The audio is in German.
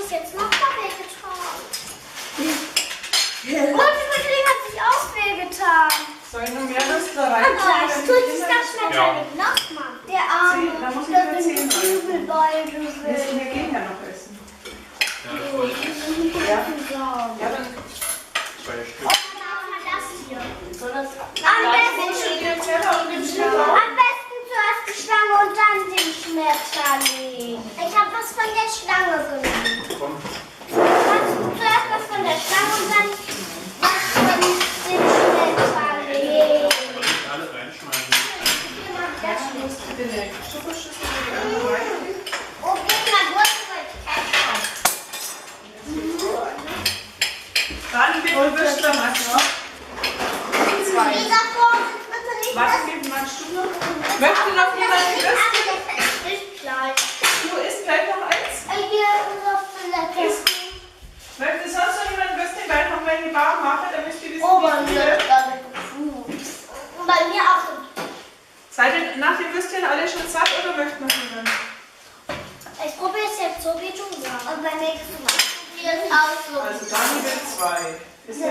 es jetzt noch mal wehgetan. Und das Ding hat sich auch wehgetan. Soll ich noch mehr Rest da rein? Gleich tut es das Schmetterling nochmal. Der Arme, Da muss ich da mir sind 10 die Übelbeine. Wir gehen ja noch essen. Ja, das wollte ich. Ja, Ja. ja dann. 2 Stück. Und dann das hier. Soll das? Am besten zuerst die Schlange und dann den Schmetterling. Ich habe was von der Schlange genommen. Komm. Zuerst was von der Schlange und dann was von dem Schmetterling. Alle reinschmeißen. Das ist In der Schokoschüssel die andere rein. oh, gib mal Wurst. Dann bitte Würstchen machen. Dieser Form ist bitte nicht Was geben magst du noch? Möchte noch jemand ein Würstchen? ist klein. Du isst gleich noch eins? Hier ist noch Filette. Möchte sonst noch jemand ein Würstchen? Weil noch welche warm mache, damit wir wissen, Oh, bei wie mir viele. ist gerade gefühlt. Und bei mir auch. Seid ihr nach dem Würstchen alle schon satt oder möchte noch jemand? Ich probiere es jetzt so wie du sagst. Und bei mir ist es auch so. Also dann will 2.